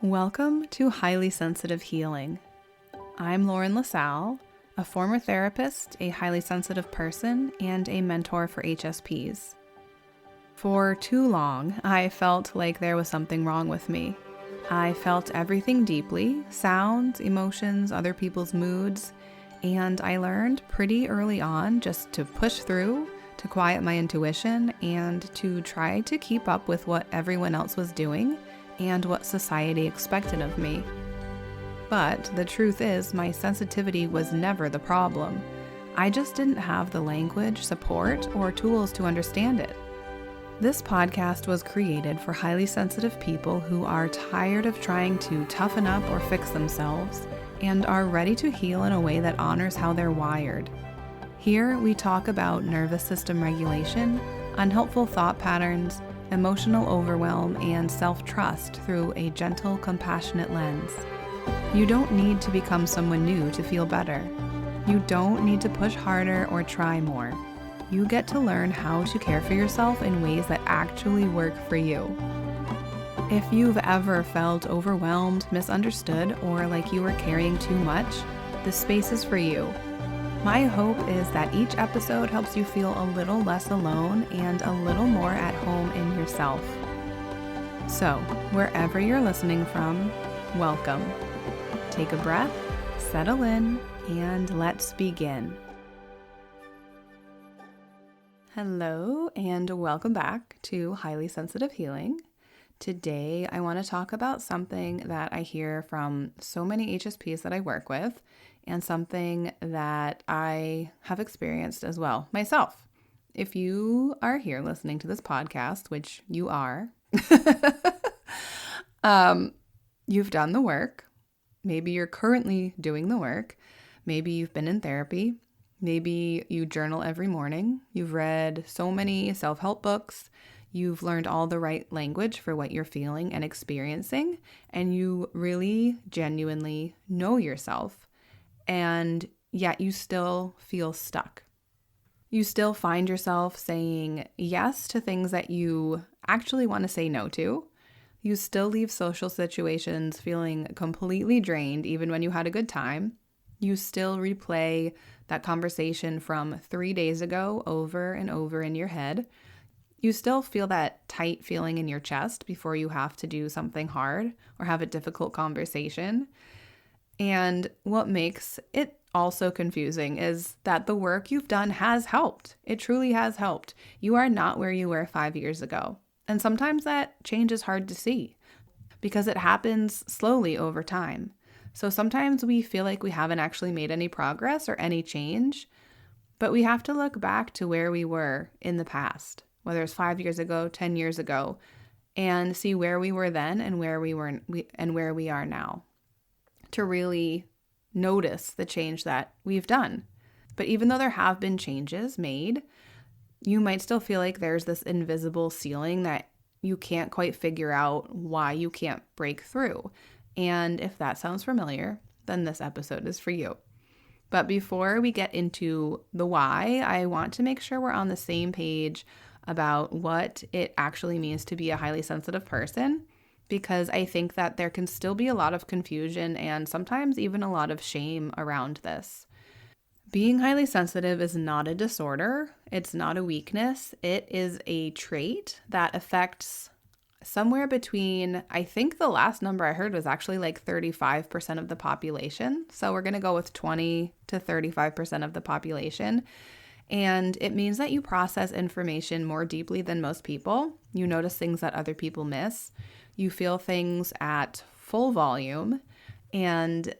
Welcome to Highly Sensitive Healing. I'm Lauren LaSalle, a former therapist, a highly sensitive person, and a mentor for HSPs. For too long, I felt like there was something wrong with me. I felt everything deeply, sounds, emotions, other people's moods, and I learned pretty early on just to push through, to quiet my intuition, and to try to keep up with what everyone else was doing and what society expected of me. But the truth is, my sensitivity was never the problem. I just didn't have the language, support, or tools to understand it. This podcast was created for highly sensitive people who are tired of trying to toughen up or fix themselves and are ready to heal in a way that honors how they're wired. Here, we talk about nervous system regulation, unhelpful thought patterns, emotional overwhelm, and self-trust through a gentle, compassionate lens. You don't need to become someone new to feel better. You don't need to push harder or try more. You get to learn how to care for yourself in ways that actually work for you. If you've ever felt overwhelmed, misunderstood, or like you were carrying too much, this space is for you. My hope is that each episode helps you feel a little less alone and a little more at home in yourself. So, wherever you're listening from, welcome. Take a breath, settle in, and let's begin. Hello, and welcome back to Highly Sensitive Healing. Today, I want to talk about something that I hear from so many HSPs that I work with, and something that I have experienced as well myself. If you are here listening to this podcast, which you are, you've done the work. Maybe you're currently doing the work. Maybe you've been in therapy. Maybe you journal every morning. You've read so many self-help books. You've learned all the right language for what you're feeling and experiencing, and you really genuinely know yourself. And yet you still feel stuck. You still find yourself saying yes to things that you actually want to say no to. You still leave social situations feeling completely drained even when you had a good time. You still replay that conversation from 3 days ago over and over in your head. You still feel that tight feeling in your chest before you have to do something hard or have a difficult conversation. And what makes it also confusing is that the work you've done has helped. It truly has helped. You are not where you were 5 years ago. And sometimes that change is hard to see because it happens slowly over time. So sometimes we feel like we haven't actually made any progress or any change, but we have to look back to where we were in the past, whether it's 5 years ago, 10 years ago, and see where we were then and where we are now, to really notice the change that we've done. But even though there have been changes made, you might still feel like there's this invisible ceiling that you can't quite figure out why you can't break through. And if that sounds familiar, then this episode is for you. But before we get into the why, I want to make sure we're on the same page about what it actually means to be a highly sensitive person, because I think that there can still be a lot of confusion and sometimes even a lot of shame around this. Being highly sensitive is not a disorder. It's not a weakness. It is a trait that affects somewhere between, I think the last number I heard was actually like 35% of the population. So we're going to go with 20 to 35% of the population. And it means that you process information more deeply than most people. You notice things that other people miss. You feel things at full volume, and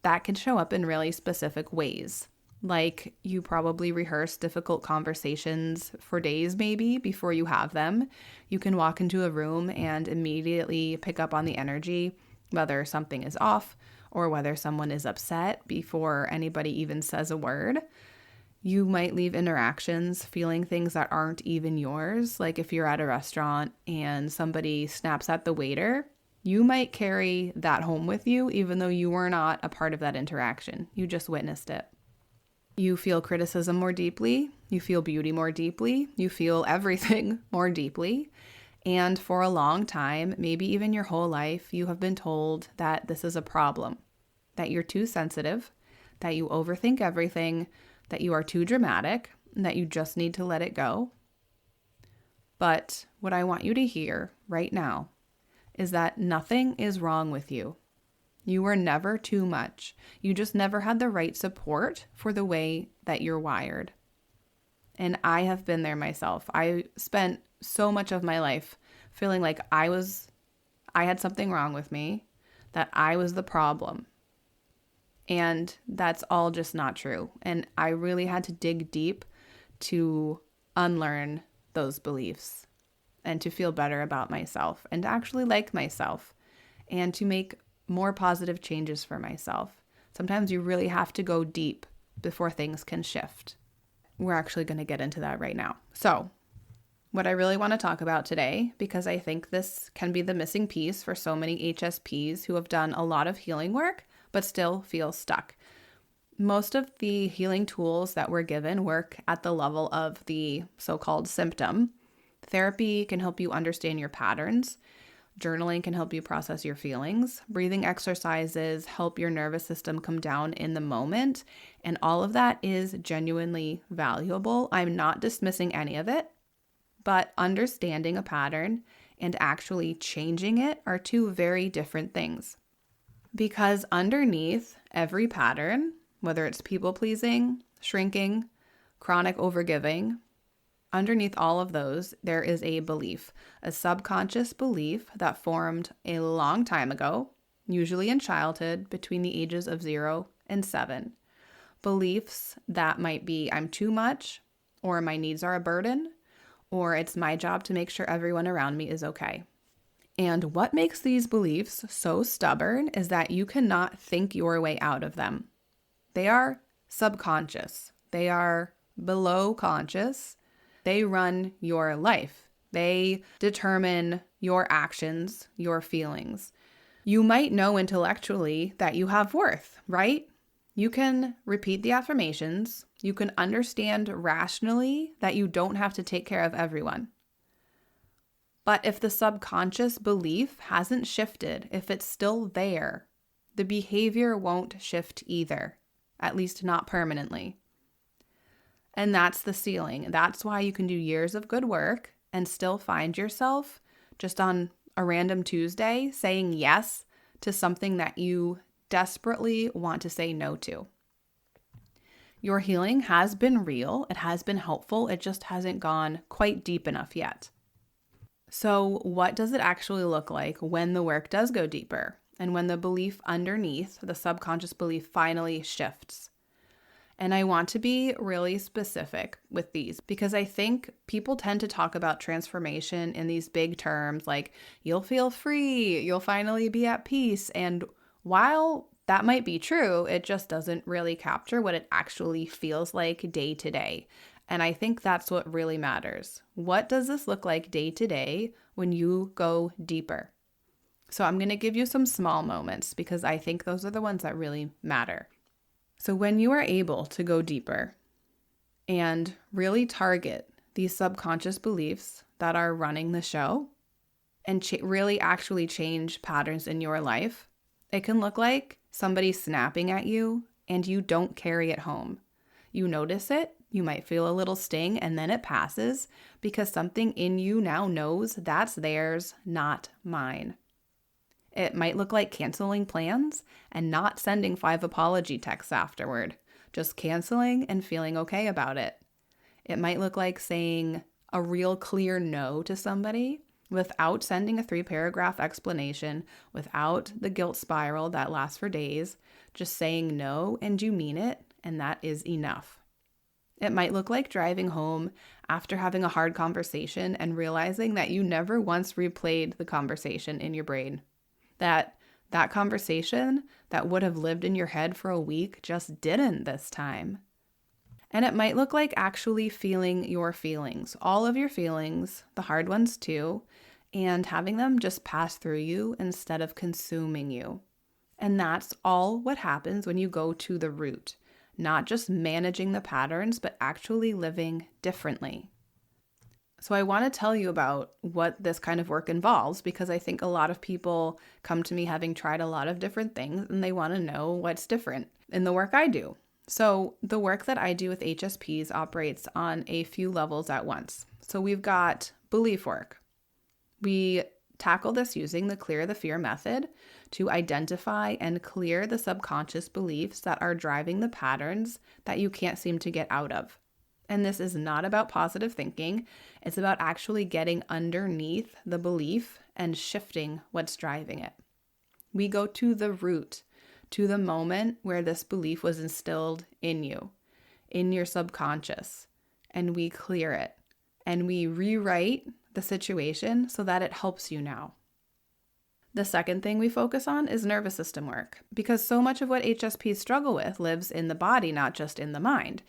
that can show up in really specific ways. Like you probably rehearse difficult conversations for days maybe before you have them. You can walk into a room and immediately pick up on the energy, whether something is off or whether someone is upset before anybody even says a word. You might leave interactions feeling things that aren't even yours. Like if you're at a restaurant and somebody snaps at the waiter, you might carry that home with you even though you were not a part of that interaction. You just witnessed it. You feel criticism more deeply. You feel beauty more deeply. You feel everything more deeply. And for a long time, maybe even your whole life, you have been told that this is a problem, that you're too sensitive, that you overthink everything, that you are too dramatic, and that you just need to let it go. But what I want you to hear right now is that nothing is wrong with you. You were never too much. You just never had the right support for the way that you're wired. And I have been there myself. I spent so much of my life feeling like I had something wrong with me, that I was the problem. And that's all just not true. And I really had to dig deep to unlearn those beliefs and to feel better about myself and to actually like myself and to make more positive changes for myself. Sometimes you really have to go deep before things can shift. We're actually going to get into that right now. So, what I really want to talk about today, because I think this can be the missing piece for so many HSPs who have done a lot of healing work but still feel stuck. Most of the healing tools that we're given work at the level of the so-called symptom. Therapy can help you understand your patterns. Journaling can help you process your feelings. Breathing exercises help your nervous system come down in the moment. And all of that is genuinely valuable. I'm not dismissing any of it, but understanding a pattern and actually changing it are two very different things. Because underneath every pattern, whether it's people-pleasing, shrinking, chronic overgiving, underneath all of those, there is a belief, a subconscious belief that formed a long time ago, usually in childhood, between the ages of 0 and 7. Beliefs that might be, I'm too much, or my needs are a burden, or it's my job to make sure everyone around me is okay. And what makes these beliefs so stubborn is that you cannot think your way out of them. They are subconscious. They are below conscious. They run your life. They determine your actions, your feelings. You might know intellectually that you have worth, right? You can repeat the affirmations. You can understand rationally that you don't have to take care of everyone. But if the subconscious belief hasn't shifted, if it's still there, the behavior won't shift either, at least not permanently. And that's the ceiling. That's why you can do years of good work and still find yourself just on a random Tuesday saying yes to something that you desperately want to say no to. Your healing has been real. It has been helpful. It just hasn't gone quite deep enough yet. So what does it actually look like when the work does go deeper and when the belief underneath, the subconscious belief, finally shifts? And I want to be really specific with these because I think people tend to talk about transformation in these big terms like you'll feel free, you'll finally be at peace. And while that might be true, it just doesn't really capture what it actually feels like day to day. And I think that's what really matters. What does this look like day to day when you go deeper? So I'm going to give you some small moments because I think those are the ones that really matter. So when you are able to go deeper and really target these subconscious beliefs that are running the show and really actually change patterns in your life, it can look like somebody snapping at you and you don't carry it home. You notice it, you might feel a little sting, and then it passes because something in you now knows that's theirs, not mine. It might look like canceling plans and not sending 5 apology texts afterward, just canceling and feeling okay about it. It might look like saying a real clear no to somebody without sending a 3-paragraph explanation, without the guilt spiral that lasts for days, just saying no and you mean it, and that is enough. It might look like driving home after having a hard conversation and realizing that you never once replayed the conversation in your brain. That conversation that would have lived in your head for a week just didn't this time. And it might look like actually feeling your feelings, all of your feelings, the hard ones too, and having them just pass through you instead of consuming you. And that's all what happens when you go to the root. Not just managing the patterns, but actually living differently. So I want to tell you about what this kind of work involves, because I think a lot of people come to me having tried a lot of different things and they want to know what's different in the work I do. So the work that I do with HSPs operates on a few levels at once. So we've got belief work. We tackle this using the clear the fear method to identify and clear the subconscious beliefs that are driving the patterns that you can't seem to get out of. And this is not about positive thinking. It's about actually getting underneath the belief and shifting what's driving it. We go to the root, to the moment where this belief was instilled in you, in your subconscious, and we clear it. And we rewrite the situation so that it helps you now. The second thing we focus on is nervous system work, because so much of what HSPs struggle with lives in the body, not just in the mind.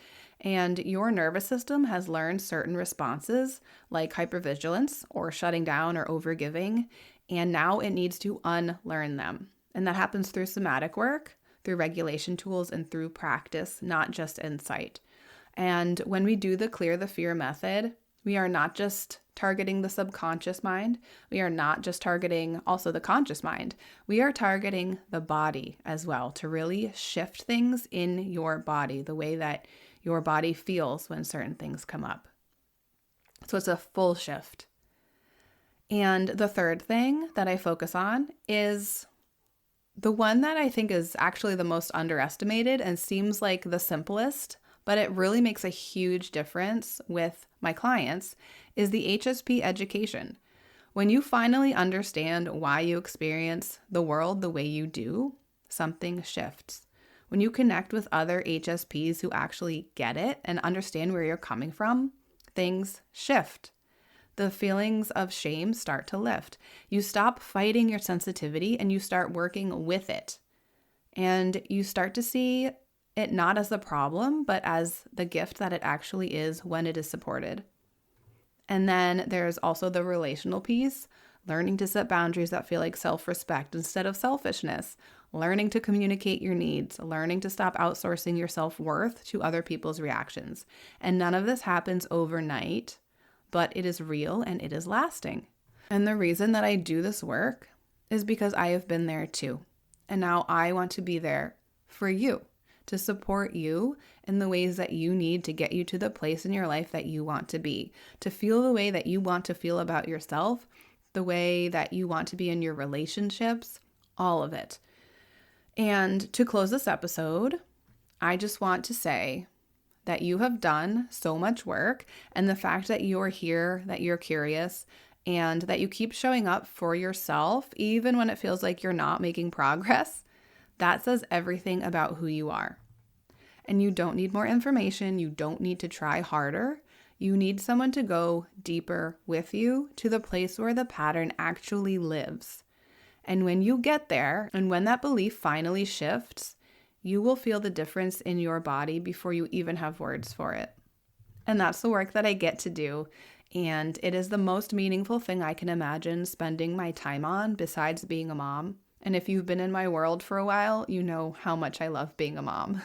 And your nervous system has learned certain responses like hypervigilance or shutting down or overgiving, and now it needs to unlearn them. And that happens through somatic work, through regulation tools, and through practice, not just insight. And when we do the clear the fear method, we are not just targeting the subconscious mind. We are not just targeting also the conscious mind. We are targeting the body as well to really shift things in your body, the way that your body feels when certain things come up. So it's a full shift. And the third thing that I focus on is the one that I think is actually the most underestimated and seems like the simplest, but it really makes a huge difference with my clients, is the HSP education. When you finally understand why you experience the world the way you do, something shifts. When you connect with other HSPs who actually get it and understand where you're coming from, things shift. The feelings of shame start to lift. You stop fighting your sensitivity and you start working with it. And you start to see it not as a problem, but as the gift that it actually is when it is supported. And then there's also the relational piece, learning to set boundaries that feel like self-respect instead of selfishness, learning to communicate your needs, learning to stop outsourcing your self-worth to other people's reactions. And none of this happens overnight, but it is real and it is lasting. And the reason that I do this work is because I have been there too. And now I want to be there for you, to support you in the ways that you need to get you to the place in your life that you want to be, to feel the way that you want to feel about yourself, the way that you want to be in your relationships, all of it. And to close this episode, I just want to say that you have done so much work, and the fact that you're here, that you're curious, and that you keep showing up for yourself, even when it feels like you're not making progress, that says everything about who you are. And you don't need more information. You don't need to try harder. You need someone to go deeper with you to the place where the pattern actually lives. And when you get there, and when that belief finally shifts, you will feel the difference in your body before you even have words for it. And that's the work that I get to do. And it is the most meaningful thing I can imagine spending my time on besides being a mom. And if you've been in my world for a while, you know how much I love being a mom.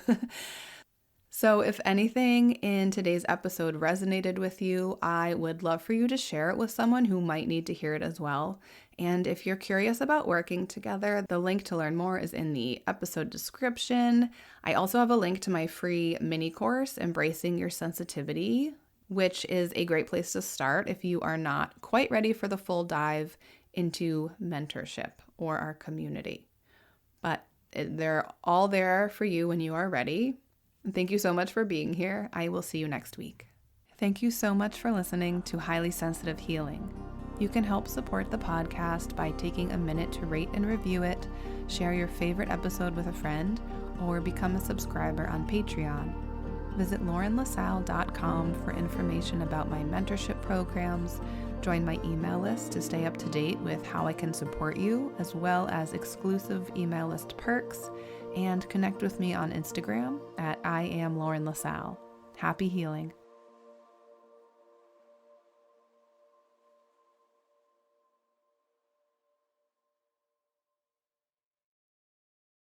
So if anything in today's episode resonated with you, I would love for you to share it with someone who might need to hear it as well. And if you're curious about working together, the link to learn more is in the episode description. I also have a link to my free mini course, Embracing Your Sensitivity, which is a great place to start if you are not quite ready for the full dive into mentorship or our community. But they're all there for you when you are ready. And thank you so much for being here. I will see you next week. Thank you so much for listening to Highly Sensitive Healing. You can help support the podcast by taking a minute to rate and review it, share your favorite episode with a friend, or become a subscriber on Patreon. Visit laurenlasalle.com for information about my mentorship programs, join my email list to stay up to date with how I can support you, as well as exclusive email list perks, and connect with me on Instagram at I am Lauren LaSalle. Happy healing.